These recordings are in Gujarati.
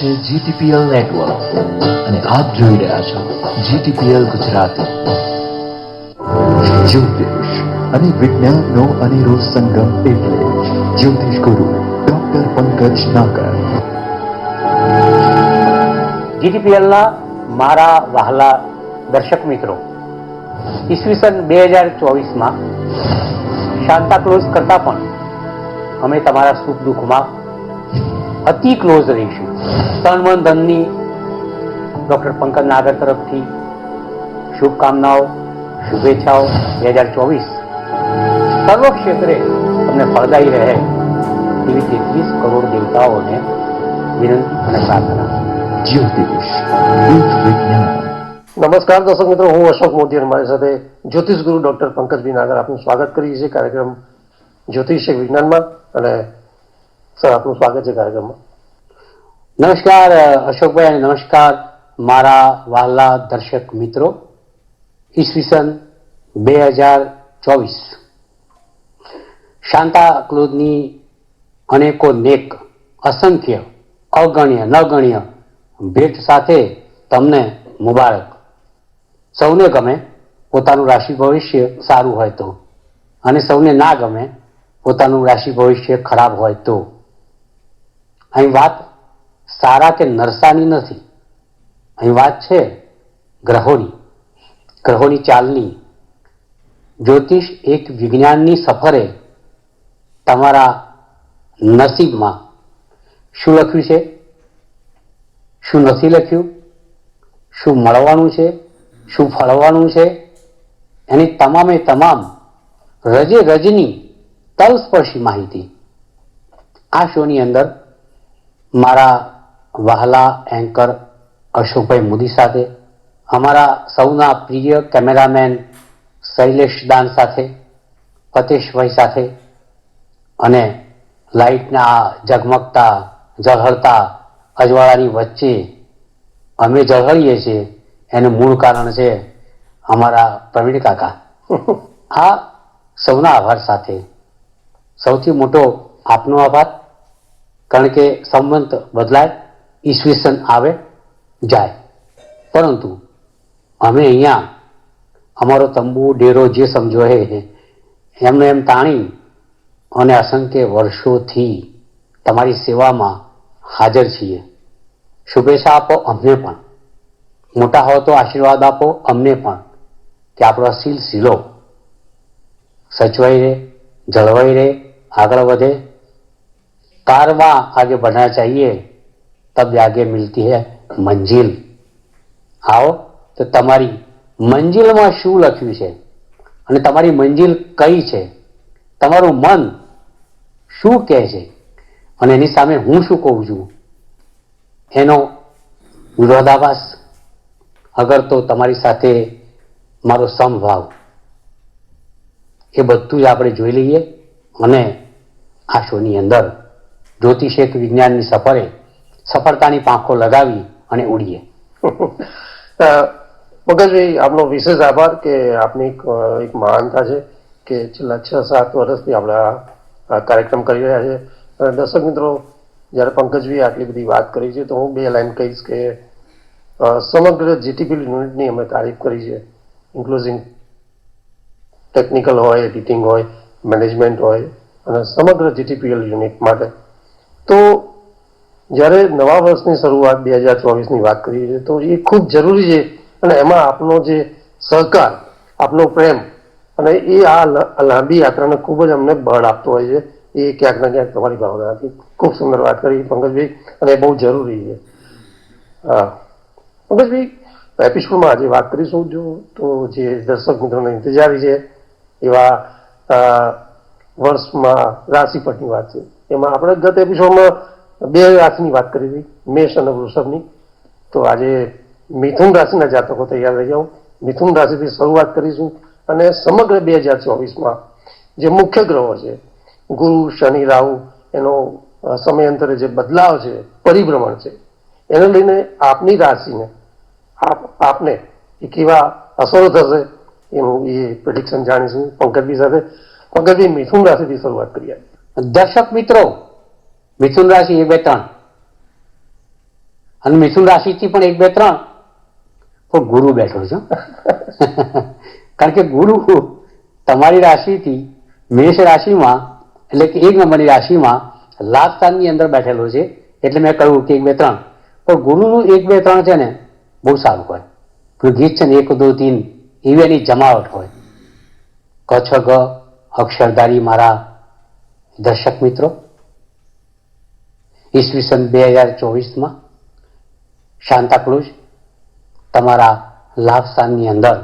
છે જીટીપીએલ નેટવર્ક અને આપ જોઈ રહ્યા છો જીટીપીએલ ગુજરાતી. જ્યોતિષ અને વિજ્ઞાનનો અનેરો સંગમ એટલે જ્યોતિષ ગુરુ ડોક્ટર પંકજ નાગર. જીટીપીએલના મારા વહાલા દર્શક મિત્રો, ઈસવીસન 2024માં શાંતા ક્લોઝ કરતા પણ અમે તમારા સુખ દુઃખમાં અતિ ક્લોઝ રહીશું. તન મન ધનની ડોક્ટર પંકજ નાગર તરફથી શુભકામનાઓ, શુભેચ્છાઓ. 2024 સર્વ ક્ષેત્રે તમને ફળદાયી રહે એવી 33 કરોડ દેવતાઓને વિનંતી અને પ્રાર્થના. જ્યોતિષ એક વિજ્ઞાન. નમસ્કાર દર્શક મિત્રો, હું અશોક મોદી અને મારી સાથે જ્યોતિષ ગુરુ ડોક્ટર પંકજભાઈ નાગર આપનું સ્વાગત કરીએ છીએ કાર્યક્રમ જ્યોતિષ એક વિજ્ઞાનમાં. અને સર, આપનું સ્વાગત છે કાર્યક્રમમાં. નમસ્કાર અશોકભાઈ અને નમસ્કાર મારા વહાલા દર્શક મિત્રો. ઈસવીસન 2024 શાંતા ક્લોઝની અનેકો નેક, અસંખ્ય, અગણ્ય, નગણ્ય ભેટ સાથે તમને મુબારક. સૌને ગમે પોતાનું રાશિ ભવિષ્ય સારું હોય તો, અને સૌને ના ગમે પોતાનું રાશિ ભવિષ્ય ખરાબ હોય તો. અહીં વાત સારા કે નરસાની નથી, અહીં વાત છે ગ્રહોની ચાલની. જ્યોતિષ એક વિજ્ઞાનની સફરે તમારા નસીબમાં શું લખ્યું છે, શું નથી લખ્યું, શું મળવાનું છે, શું ફળવાનું છે, એની તમામે તમામ રજે રજની તલસ્પર્શી માહિતી આ શોની અંદર મારા વહાલા એન્કર અશોકભાઈ મોદી સાથે, અમારા સૌના પ્રિય કેમેરામેન શૈલેષ દાન સાથે, ફતેશભાઈ સાથે, અને લાઇટના આ ઝગમગતા ઝળહળતા અજવાળાની વચ્ચે અમે ઝળહળીએ છીએ એનું મૂળ કારણ છે અમારા પ્રવીણ કાકા. આ સૌના આભાર સાથે સૌથી મોટો આપનો આભાર, કારણ કે સંવંત બદલાય, ઈસવીસન આવે જાય, પરંતુ અમે અહીંયા અમારો તંબુ ડેરો જે સમજો એમને એમ તાણી અને અસંખ્ય વર્ષોથી તમારી સેવામાં હાજર છીએ. શુભેચ્છા આપો અમને પણ, મોટા હો તો આશીર્વાદ આપો અમને પણ, કે આપણો સિલસિલો સચવાઈ રહે, જળવાઈ રહે, આગળ વધે. कारवां आगे बढ़ना चाहिए तब आगे मिलती है मंजिल. आओ तो તમારી મંજિલમાં શું લખ્યું છે અને તમારી મંજિલ કઈ છે, તમારું મન શું કહે છે અને એની સામે હું શું કહું છું, એનો વિરોધાભાસ અગર તો તમારી સાથે મારો સમભાવ, એ બધું જ આપણે જોઈ લઈએ અને આ શોની અંદર જ્યોતિષ એક વિજ્ઞાનની સફરે સફળતાની પાંખો લગાવી અને ઉડીએ. પંકજભાઈ, આપનો વિશેષ આભાર કે આપની એક મહાનતા છે કે છેલ્લા 6-7 વર્ષથી આપણે આ કાર્યક્રમ કરી રહ્યા છે. અને દર્શક મિત્રો, જ્યારે પંકજભાઈ આટલી બધી વાત કરી છે તો હું 2 લાઈન કહીશ કે સમગ્ર જીટીપી યુનિટની અમે તારીફ કરી છે, ઇન્ક્લુઝિંગ ટેકનિકલ હોય, એડિટિંગ હોય, મેનેજમેન્ટ હોય, અને સમગ્ર જીટીપીએલ યુનિટ માટે. તો જ્યારે નવા વર્ષની શરૂઆત 2024ની વાત કરીએ છીએ તો એ ખૂબ જરૂરી છે, અને એમાં આપનો જે સહકાર, આપનો પ્રેમ, અને એ આ લાંબી યાત્રાને ખૂબ જ અમને બળ આપતો હોય છે. એ ક્યાંક ને ક્યાંક તમારી ભાવનાથી ખૂબ સુંદર વાત કરી પંકજભાઈ, અને એ બહુ જરૂરી છે. હા પંકજભાઈ, એપિસોડમાં આજે વાત કરીશું તો જે દર્શક મિત્રોને ઇંતજારી છે એવા વર્ષમાં રાશિફળની વાત છે. એમાં આપણે ગત એપિસોડમાં 2 રાશિની વાત કરી હતી, મેષ અને વૃષભની. તો આજે મિથુન રાશિના જાતકો તૈયાર રહી જાઓ. મિથુન રાશિથી શરૂઆત કરીશું અને સમગ્ર 2024માં જે મુખ્ય ગ્રહો છે, ગુરુ, શનિ, રાહુ, એનો સમયાંતરે જે બદલાવ છે, પરિભ્રમણ છે, એને લઈને આપની રાશિને આપને એ કેવા અસરો થશે એનું એ પ્રેડિક્શન જાણીશું પંકજભાઈ સાથે. પંકજભાઈ, મિથુન રાશિથી શરૂઆત કરીએ. દર્શક મિત્રો, મિથુન રાશિ 1, 2, 3 અને મિથુન રાશિથી પણ 1, 2, 3 પણ ગુરુ બેઠો છે. કારણ કે ગુરુ તમારી રાશિથી મેષ રાશિમાં એટલે કે 1 નંબરની રાશિમાં લાભ સ્થાનની અંદર બેઠેલો છે. એટલે મેં કહ્યું કે 1, 2, 3 પણ ગુરુનું 1, 2, 3 છે ને બહુ સારું હોય. ગીત છે ને 1, 2, 3 એવી એની જમાવટ હોય. ક, છ, ગ અક્ષરધારી મારા દર્શક મિત્રો, ઈસવીસન 2024માં શાંતાક્લુઝ તમારા લાભ સ્થાનની અંદર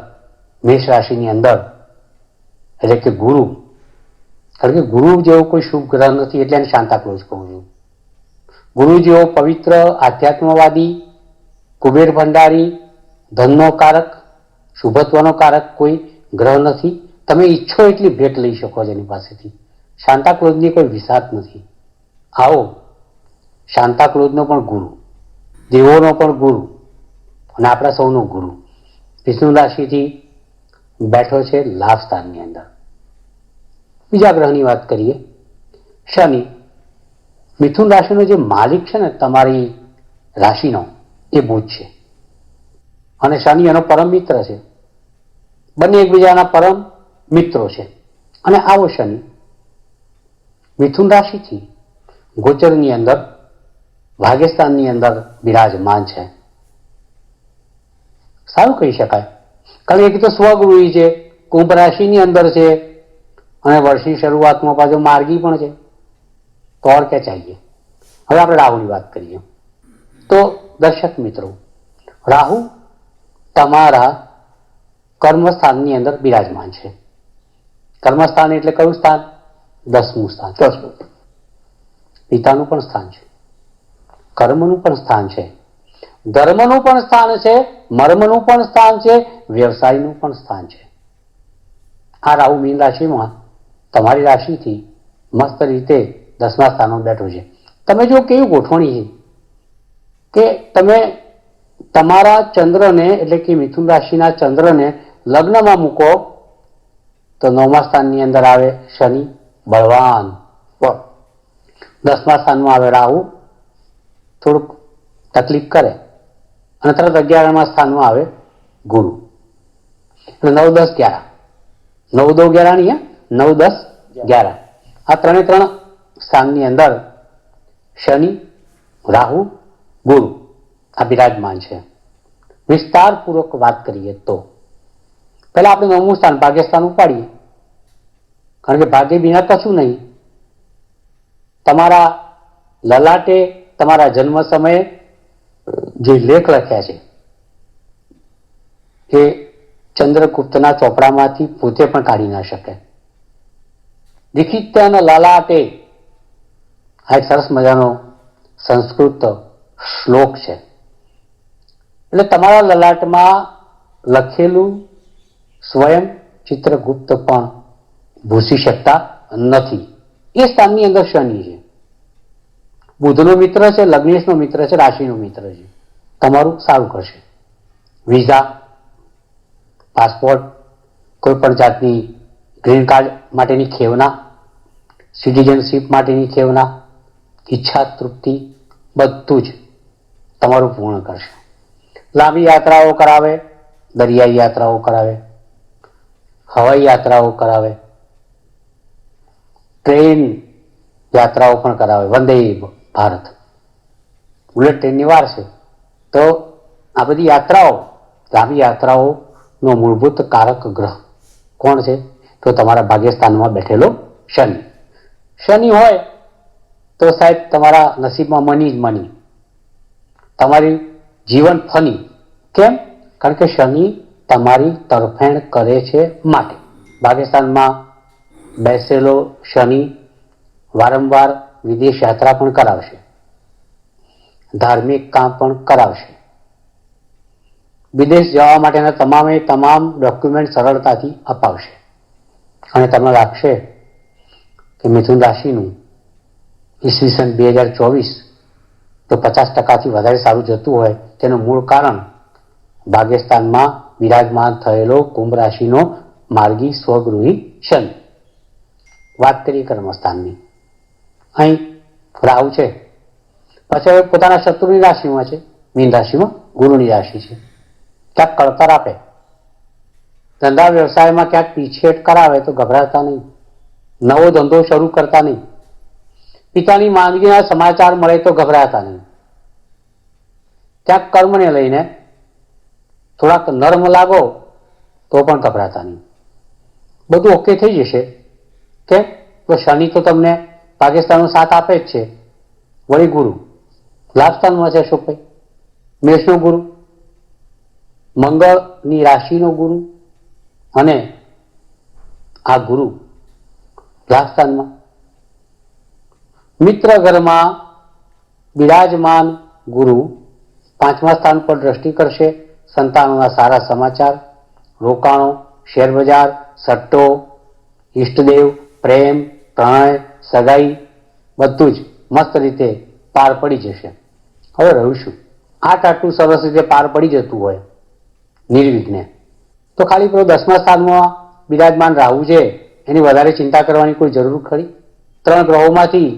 મેષ રાશિની અંદર એટલે કે ગુરુ, કારણ કે ગુરુ જેવો કોઈ શુભ ગ્રહ નથી એટલે એને શાંતાક્લુઝ કહું છું. ગુરુ જેવો પવિત્ર આધ્યાત્મવાદી, કુબેર ભંડારી, ધનનો કારક, શુભત્વનો કારક કોઈ ગ્રહ નથી. તમે ઈચ્છો એટલી ભેટ લઈ શકો છો એની પાસેથી. શાંતાક્લુઝની કોઈ વિસાત નથી. આવો શાંતાક્લુઝનો પણ ગુરુ, દેવોનો પણ ગુરુ અને આપણા સૌનો ગુરુ મિથુન રાશિથી બેઠો છે લાભ સ્થાનની અંદર. બીજા ગ્રહની વાત કરીએ, શનિ. મિથુન રાશિનો જે માલિક છે ને તમારી રાશિનો એ બુધ છે અને શનિ એનો પરમ મિત્ર છે. બંને એકબીજાના પરમ મિત્રો છે. અને આવો શનિ મિથુન રાશિથી ગોચરની અંદર ભાગ્યસ્થાનની અંદર બિરાજમાન છે. સારું કહી શકાય, કારણ કે એક તો સ્વગુરુ છે, કુંભ રાશિની અંદર છે અને વર્ષની શરૂઆતમાં પાછો માર્ગી પણ છે. તો ઓર ક્યાં ચાહીએ. હવે આપણે રાહુની વાત કરીએ તો દર્શક મિત્રો, રાહુ તમારા કર્મસ્થાનની અંદર બિરાજમાન છે. કર્મસ્થાન એટલે કયું સ્થાન? 10મું સ્થાન. પિતાનું પણ સ્થાન છે, કર્મનું પણ સ્થાન છે, ધર્મનું પણ સ્થાન છે, મર્મનું પણ સ્થાન છે, વ્યવસાયનું પણ સ્થાન છે. આ રાહુ મીન રાશિમાં તમારી રાશિથી મસ્ત રીતે 10મા સ્થાનમાં બેઠો છે. તમે જો કેવી ગોઠવણી છે કે તમે તમારા ચંદ્રને એટલે કે મિથુન રાશિના ચંદ્રને લગ્નમાં મૂકો તો 9મા સ્થાનની અંદર આવે શનિ બળવાન, 10મા સ્થાનમાં આવે રાહુ થોડુંક તકલીફ કરે અને તરત 11મા સ્થાનમાં આવે ગુરુ. એટલે 9, 10, 11, 9, 2, 11 નહીં, 9, 10, 11 આ 3 સ્થાનની અંદર શનિ, રાહુ, ગુરુ આ બિરાજમાન છે. વિસ્તારપૂર્વક વાત કરીએ તો પહેલા આપણે 9મું સ્થાન ભાગ્યસ્થાન ઉપાડીએ, કારણ કે ભાગ્ય વિના કશું નહીં. તમારા લલાટે તમારા જન્મ સમયે જે લેખ લખ્યા છે એ ચંદ્રગુપ્તના ચોપડામાંથી પોતે પણ કાઢી ના શકે. દીખિત્યાના લલાટે આ એક સરસ મજાનો સંસ્કૃત શ્લોક છે. એટલે તમારા લલાટમાં લખેલું સ્વયં ચિત્રગુપ્ત પણ ભૂસી શકતા નથી. એ સ્થાનની અંદર શનિ છે. બુધનો મિત્ર છે, લગ્નેશનો મિત્ર છે, રાશિનો મિત્ર છે. તમારું સારું કરશે. વિઝા, પાસપોર્ટ, કોઈ પણ જાતની ગ્રીન કાર્ડ માટેની ખેવના, સિટીઝનશીપ માટેની ખેવના, ઈચ્છા તૃપ્તિ બધું જ તમારું પૂર્ણ કરશે. લાંબી યાત્રાઓ કરાવે, દરિયાઈ યાત્રાઓ કરાવે, હવાઈ યાત્રાઓ કરાવે, ટ્રેન યાત્રાઓ પણ કરાવે, વંદે ભારત બુલેટ ટ્રેનની વાર છે. તો આ બધી યાત્રાઓ, લાંબી યાત્રાઓનો મૂળભૂત કારક ગ્રહ કોણ છે? તો તમારા ભાગ્યસ્થાનમાં બેઠેલો શનિ. શનિ હોય તો સાહેબ તમારા નસીબમાં મની જ મની, તમારી જીવન ફની. કેમ? કારણ કે શનિ તમારી તરફેણ કરે છે માટે. ભાગ્યસ્થાનમાં બેસેલો શનિ વારંવાર વિદેશ યાત્રા પણ કરાવશે, ધાર્મિક કામ પણ કરાવશે, વિદેશ જવા માટેના તમામ ડોક્યુમેન્ટ સરળતાથી અપાવશે. અને તમને લાગશે કે મિથુન રાશિનું ઈસવીસન 2024 તો 50%થી વધારે સારું જતું હોય તેનું મૂળ કારણ ભાગ્યસ્થાનમાં બિરાજમાન થયેલો કુંભ રાશિનો માર્ગી સ્વગૃહી શનિ. વાત કરીએ કર્મસ્થાનની. અહીં રાહુ છે, પછી હવે પોતાના શત્રુની રાશિમાં છે મીન રાશિમાં ગુરુની રાશિ છે. ક્યાંક કળતર આપે, ધંધા વ્યવસાયમાં ક્યાંક પીછેટ કરાવે તો ગભરાતા નહીં, નવો ધંધો શરૂ કરતા નહીં, પિતાની માંદગીના સમાચાર મળે તો ગભરાતા નહીં, ક્યાંક કર્મને લઈને થોડાક નર્મ લાગો તો પણ ગભરાતા નહીં. બધું ઓકે થઈ જશે. કેમ? તો શનિ તો તમને પાકિસ્તાનનો સાથ આપે જ છે, વળી ગુરુ લાભસ્થાનમાં છે. અશોકભાઈ મેષનો ગુરુ, મંગળની રાશિનો ગુરુ, અને આ ગુરુ લાભસ્થાનમાં મિત્ર ઘરમાં બિરાજમાન ગુરુ 5મા સ્થાન પર દ્રષ્ટિ કરશે. સંતાનોના સારા સમાચાર, રોકાણો, શેરબજાર, સટ્ટો, ઈષ્ટદેવ, પ્રેમ, પ્રણય, સગાઈ બધું જ મસ્ત રીતે પાર પડી જશે. હવે રહ્યું શું? આટલું સરસ રીતે પાર પડી જતું હોય નિર્વિઘ્ને, તો ખાલી પેલો 10મા સ્થાનમાં બિરાજમાન રાહુ છે એની વધારે ચિંતા કરવાની કોઈ જરૂર ખરી? 3 ગ્રહોમાંથી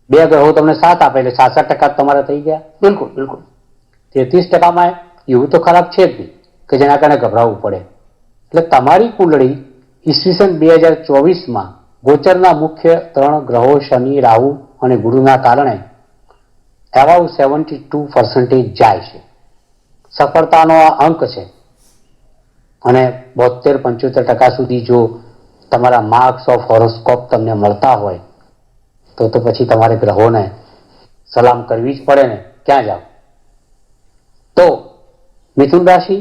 2 ગ્રહો તમને સાથ આપે એટલે 66% તમારા થઈ ગયા. બિલકુલ બિલકુલ. 33%માં એવું તો ખરાબ છે જ નહીં કે જેના કારણે ગભરાવવું પડે. એટલે તમારી કુંડળી ઈસવીસન 2024માં ગોચરના મુખ્ય 3 ગ્રહો શનિ, રાહુ અને ગુરુના કારણે એબાઉ 72% જાય છે. સફળતાનો આ અંક છે. અને 72-75% સુધી જો તમારા માર્ક્સ ઓફ હોરોસ્કોપ તમને મળતા હોય તો પછી તમારે ગ્રહોને સલામ કરવી જ પડે ને, ક્યાં જાઓ? તો મિથુન રાશિ,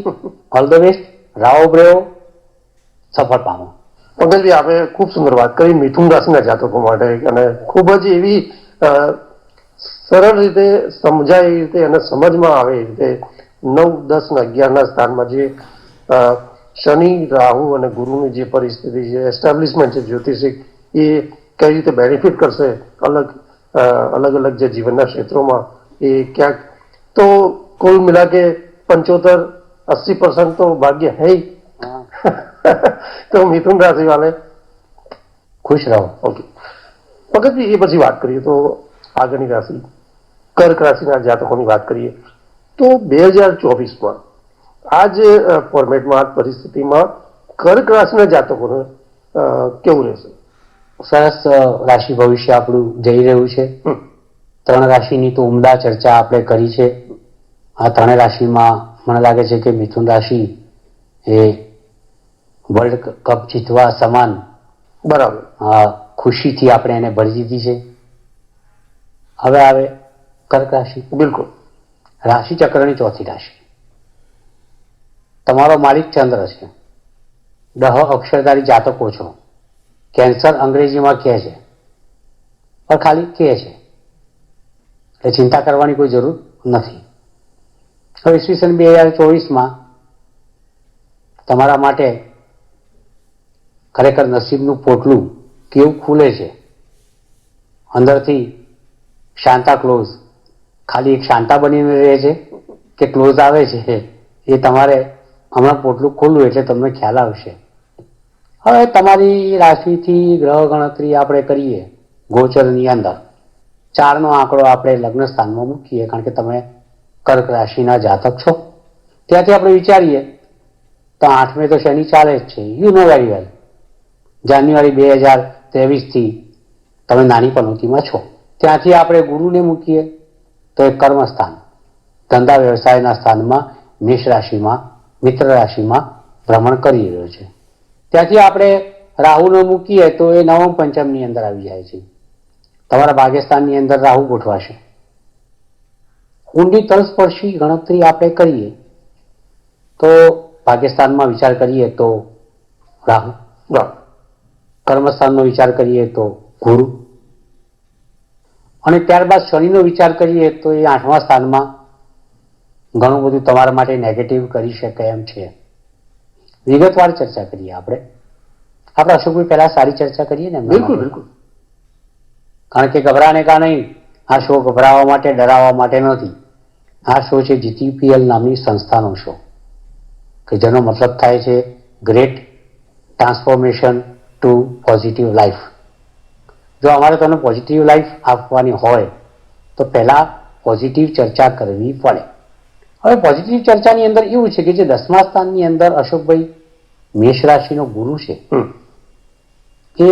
ઓલ ધ બેસ્ટ, રાહુ બ્રેવો, સફળ પામો. પંકજભાઈ, આપણે ખૂબ સુંદર વાત કરી મિથુન રાશિના જાતકો માટે, અને ખૂબ જ એવી સરળ રીતે સમજાય એ રીતે અને સમજમાં આવે એ રીતે 9, 10 અને 11ના સ્થાનમાં જે શનિ, રાહુ અને ગુરુની જે પરિસ્થિતિ છે, એસ્ટાબ્લિશમેન્ટ છે જ્યોતિષિક, એ કઈ રીતે બેનિફિટ કરશે અલગ અલગ જે જીવનના ક્ષેત્રોમાં, એ ક્યાંક તો કુલ મિલા કે 75-80% તો ભાગ્ય है ही. તો મિથુન રાશિ વાલે ખુશ રહો. ઓકે પંકજભાઈ, એ પછી વાત કરીએ તો આગળની રાશિ કર્ક રાશિના જાતકોની વાત કરીએ તો 2024માં આ જે ફોર્મેટમાં, આ પરિસ્થિતિમાં કર્ક રાશિના જાતકોને કેવું રહેશે? સરસ રાશિ ભવિષ્ય આપણું જઈ રહ્યું છે. 3 રાશિની તો ઉમદા ચર્ચા આપણે કરી છે. આ 3 રાશિમાં મને લાગે છે કે મિથુન રાશિ એ વર્લ્ડ કપ જીતવા સમાન બરાબર ખુશીથી આપણે એને ભરી દીધી છે. હવે આવે કર્ક રાશિ. બિલકુલ. રાશિ ચક્રની 4થી રાશિ. તમારો માલિક ચંદ્ર છે. 10 અક્ષરધારી જાતકો છો. કેન્સર અંગ્રેજીમાં કહે છે, પણ ખાલી કહે છે, એટલે ચિંતા કરવાની કોઈ જરૂર નથી. હવે ઈસવીસન 2024માં તમારા માટે ખરેખર નસીબનું પોટલું કેવું ખુલે છે. અંદરથી શાંતા ક્લોઝ ખાલી એક શાંતા બનીને રહે છે કે ક્લોઝ આવે છે, એ તમારે હમણાં પોટલું ખોલવું એટલે તમને ખ્યાલ આવશે. હવે તમારી રાશિથી ગ્રહ ગણતરી આપણે કરીએ ગોચરની અંદર 4નો આંકડો આપણે લગ્ન સ્થાનમાં મૂકીએ, કારણ કે તમે કર્ક રાશિના જાતક છો. ત્યાંથી આપણે વિચારીએ તો 8મે તો શનિ ચાલે જ છે, યુ નો વેરી વેલ. જાન્યુઆરી 2023થી તમે નાની પનોતીમાં છો. ત્યાંથી આપણે ગુરુને મૂકીએ તો એ કર્મસ્થાન, ધંધા વ્યવસાયના સ્થાનમાં મેષ રાશિમાં, મિત્ર રાશિમાં ભ્રમણ કરી રહ્યો છે. ત્યાંથી આપણે રાહુને મૂકીએ તો એ 9મ પંચમની અંદર આવી જાય છે. તમારા ભાગ્યસ્થાનની અંદર રાહુ ગોઠવાશે. ઊંડી તલસ્પર્શી ગણતરી આપણે કરીએ તો ભાગ્યસ્થાનમાં વિચાર કરીએ તો રાહુ, કર્મસ્થાનનો વિચાર કરીએ તો ગુરુ, અને ત્યારબાદ શનિનો વિચાર કરીએ તો એ 8મા સ્થાનમાં ઘણું બધું તમારા માટે નેગેટિવ કરી શકે એમ છે. વિગતવાર ચર્ચા કરીએ આપણે અશોકભાઈ પહેલા સારી ચર્ચા કરીએ ને. બિલકુલ બિલકુલ. કારણ કે ગભરાને કા નહીં, આ શો ગભરાવા માટે, ડરાવવા માટે નથી. આ શો છે GTPL નામની સંસ્થાનો શો, કે જેનો મતલબ થાય છે great transformation to positive life. જો અમારે તમને પોઝિટિવ લાઈફ આપવાની હોય તો પહેલા પોઝિટિવ ચર્ચા કરવી પડે. હવે પોઝિટિવ ચર્ચાની અંદર એવું છે કે જે 10મા સ્થાનની અંદર અશોકભાઈ મેષ રાશિનો ગુરુ છે, એ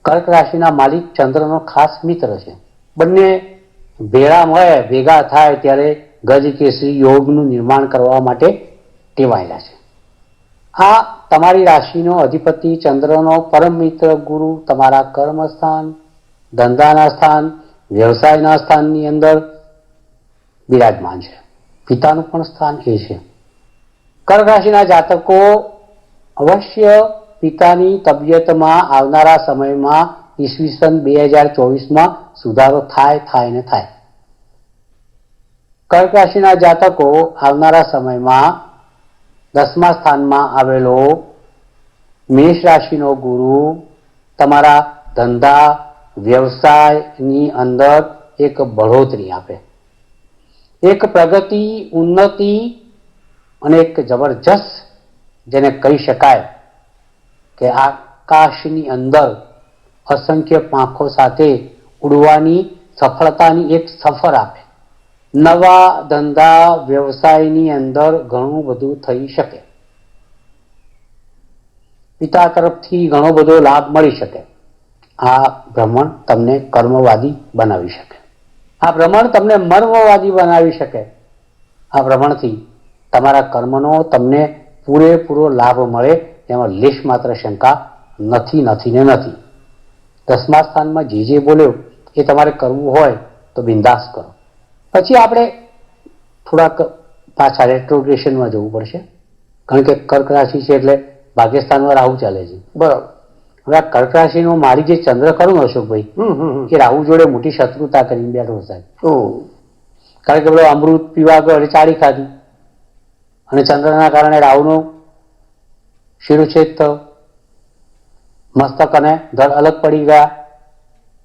કર્ક રાશિના માલિક ચંદ્રનો ખાસ મિત્ર છે. બંને ભેળા મળે, ભેગા થાય ત્યારે ગજ કેસરી યોગનું નિર્માણ કરવા માટે ટેવાયેલા છે. આ તમારી રાશિનો અધિપતિ ચંદ્રનો પરમ મિત્ર ગુરુ તમારા કર્મસ્થાન, ધંધાના સ્થાન, વ્યવસાયના સ્થાનની અંદર બિરાજમાન છે. પિતાનું પણ સ્થાન એ છે. કર્ક રાશિના જાતકો અવશ્ય પિતાની તબિયતમાં આવનારા સમયમાં ઈસવીસન 2024માં સુધારો થાય ને થાય. કર્ક રાશિના જાતકો આવનારા સમયમાં 10મા સ્થાનમાં આવેલો મેષ રાશિનો ગુરુ તમારા ધંધા વ્યવસાયની અંદર એક બઢોતરી આપે, એક પ્રગતિ, ઉન્નતિ અને એક જબરજસ્ત, જેને કહી શકાય કે આકાશની અંદર અસંખ્ય પાંખો સાથે ઉડવાની સફળતાની એક સફર આપે. નવા ધંધા વ્યવસાયની અંદર ઘણું બધું થઈ શકે. પિતા તરફથી ઘણો બધો લાભ મળી શકે. આ ભ્રમણ તમને કર્મવાદી બનાવી શકે. આ ભ્રમણ તમને મર્મવાદી બનાવી શકે. આ ભ્રમણથી તમારા કર્મનો તમને પૂરેપૂરો લાભ મળે તેમાં લેશ માત્ર શંકા નથી. 10મા સ્થાનમાં જે બોલ્યો એ તમારે કરવું હોય તો બિંદાસ કરો. પછી આપણે થોડાક પાછા રેટ્રોગ્રેશનમાં જવું પડશે, કારણ કે કર્ક રાશિ છે એટલે ભાગ્યસ્થાનમાં રાહુ ચાલે છે. બરાબર. હવે આ કર્ક રાશિનો મારી જે ચંદ્ર ખરું ને અશોકભાઈ, એ રાહુ જોડે મોટી શત્રુતા કરીને બેઠો સાહેબ. કારણ કે પેલો અમૃત પીવા ગયો એટલે ચાળી ખાધી, અને ચંદ્રના કારણે રાહુનો શિરોચ્છેદ થયો, મસ્તક અને ધડ અલગ પડી ગયા.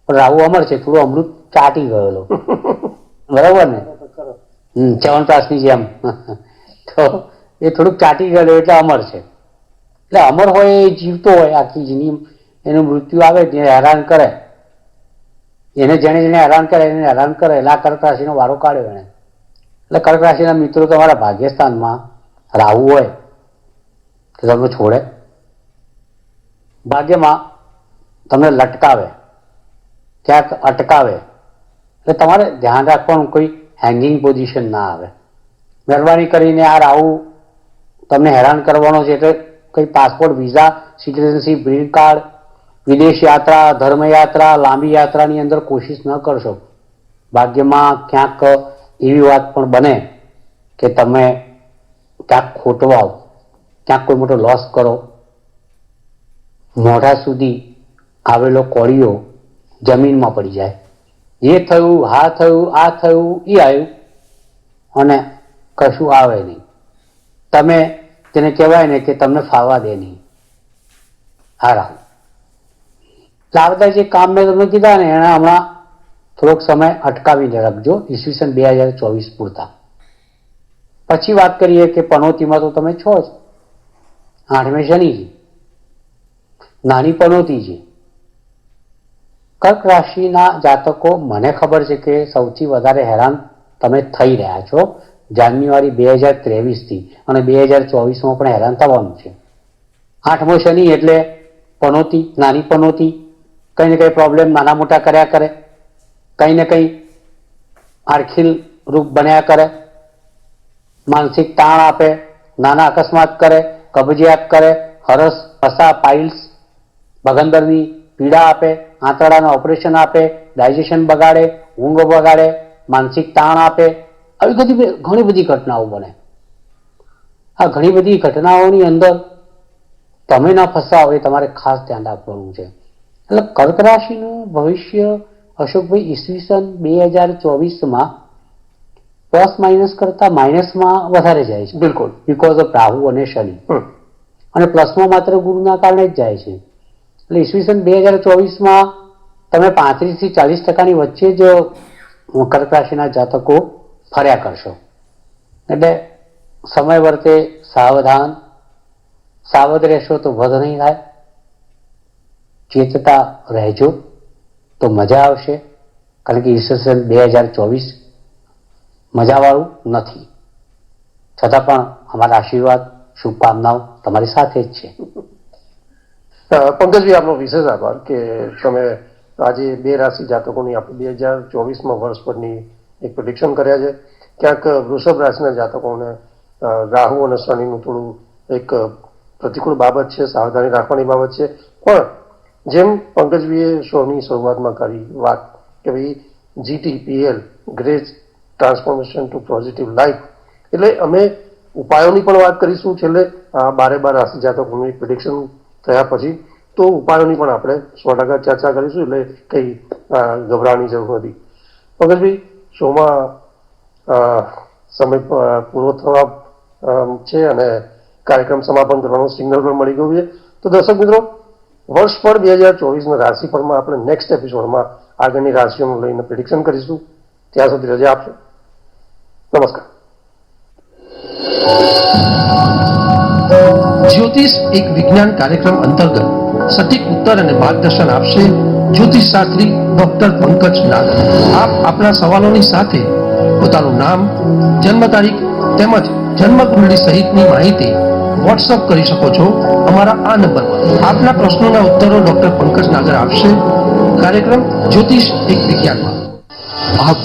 પણ રાહુ અમર છે, થોડું અમૃત ચાટી ગયેલો. બરાબર ને? ચ્યવનપ્રાશની જેમ. તો એ થોડુંક ચાટી ગયેલું એટલે અમર છે. એટલે અમર હોય એ જીવતો હોય, આખી જીની એનું મૃત્યુ આવે જેને હેરાન કરે, જેને હેરાન કરે એને હેરાન કરે. એટલે આ કર્ક રાશિનો વારો કાઢ્યો એને. એટલે કર્ક રાશિના મિત્રો તમારા ભાગ્યસ્થાનમાં રાહુ હોય તો તમને છોડે, ભાગ્યમાં તમને લટકાવે, ક્યાંક અટકાવે. એટલે તમારે ધ્યાન રાખવાનું કોઈ હેંગિંગ પોઝિશન ના આવે. મહેરબાની કરીને આ રાહુ તમને હેરાન કરવાનો છે એટલે કંઈ passport, visa, citizenship, green card, વિદેશ યાત્રા, ધર્મયાત્રા, લાંબી યાત્રાની અંદર કોશિશ ન કરશો. ભાગ્યમાં ક્યાંક એવી વાત પણ બને કે તમે ક્યાંક ખોટવાઓ, ક્યાંક કોઈ મોટો લોસ કરો. મોઢા સુધી આવેલો કોળીઓ જમીનમાં પડી જાય. એ થયું, હા થયું, આ થયું, એ આવ્યું, અને કશું આવે નહીં. તમે તેને કહેવાય ને કે તમને ફાવા દે નહીં. આ રાહુ. આ બધા જે કામ મેં તમને કીધા ને એના હમણાં થોડોક સમય અટકાવીને રાખજો, ઈસવીસન 2024 પૂરતા. પછી વાત કરીએ કે પનોતીમાં તો તમે છો જ. 8મે શનિજી, નાની પનોતી. કર્ક રાશિના જાતકો, મને ખબર છે કે સૌથી વધારે હેરાન તમે થઈ રહ્યા છો જાન્યુઆરી 2023થી, અને 2024માં પણ હેરાન થવાનું છે. 8મો શનિ એટલે પનોતી, નાની પનોતી. કંઈ ને કંઈ પ્રોબ્લેમ નાના મોટા કર્યા કરે, કંઈ ને કંઈ આરખીલ રૂપ બન્યા કરે, માનસિક તાણ આપે, નાના અકસ્માત કરે, કબજિયાત કરે, હરસ, પસા, પાઇલ્સ, ભગંદરની પીડા આપે, આંતરડાના ઓપરેશન આપે, ડાયજેશન બગાડે, ઊંઘ બગાડે, માનસિક તાણ આપે. આવી ઘણી બધી ઘટનાઓ બને. આ ઘણી બધી ઘટનાઓની અંદર તમે ના ફસાવો એ તમારે ખાસ ધ્યાન રાખવાનું છે. એટલે કર્ક રાશિનું ભવિષ્ય અશોકભાઈ ઈસવીસન 2024માં પ્લસ માઇનસ કરતા માઇનસમાં વધારે જાય છે. બિલકુલ, બીકોઝ ઓફ રાહુ અને શનિ. અને પ્લસમાં માત્ર ગુરુના કારણે જ જાય છે. એટલે ઈસવીસન 2024માં તમે 35થી 40% વચ્ચે જ કર્ક રાશિના જાતકો ફર્યા કરશો. એટલે સમય વર્તે સાવધ રહેશો તો વધ નહીં થાય. ચેતતા રહેજો તો મજા આવશે. કારણ કે ઈસવીસન 2024 મજાવાળું નથી. છતાં પણ અમારા આશીર્વાદ શુભકામનાઓ તમારી સાથે જ છે. પંકજભાઈ, આપનો વિશેષ આભાર કે તમે આજે 2 રાશિ જાતકોની આપણે 2024માં વર્ષ પરની એક પ્રિડિક્શન કર્યા છે. ક્યાંક વૃષભ રાશિના જાતકોને રાહુ અને શનિનું થોડું એક પ્રતિકૂળ બાબત છે, સાવધાની રાખવાની બાબત છે. પણ જેમ પંકજભાઈએ શોની શરૂઆતમાં કરી વાત કે ભાઈ GTPL, great transformation to positive life, એટલે અમે ઉપાયોની પણ વાત કરીશું છેલ્લે 12 રાશિ જાતકોનું પ્રિડિક્શન થયા પછી, તો ઉપાયોની પણ આપણે 100% ચર્ચા કરીશું, એટલે કંઈ ગભરાવાની જરૂર નથી. પંકજભાઈ, શોમાં સમય પૂરો થવા છે અને કાર્યક્રમ સમાપન કરવાનું સિગ્નલ પણ મળી ગયું છે. તો દર્શક મિત્રો, વર્ષ પર 2024ના રાશિફળમાં આપણે નેક્સ્ટ એપિસોડમાં આગળની રાશિઓને લઈને પ્રિડિક્શન કરીશું. ત્યાં સુધી રજા આપશો. નમસ્કાર. જ્યોતિષ એક વિજ્ઞાન કાર્યક્રમ અંતર્ગત સટીક ઉત્તર અને માર્ગદર્શન આપશે જ્યોતિષ શાસ્ત્રી ડોક્ટર પંકજ નાગ. આપ આપના સવાલોની સાથે પોતાનું નામ, જન્મ તારીખ તેમજ જન્મ કુંડળી સહિતની માહિતી વોટ્સઅપ કરી શકો છો અમારા આ નંબર પર. આપના પ્રશ્નોના ઉત્તરો ડોક્ટર પંકજ નાગર આપશે કાર્યક્રમ જ્યોતિષ એક વિજ્ઞાનમાં. આપ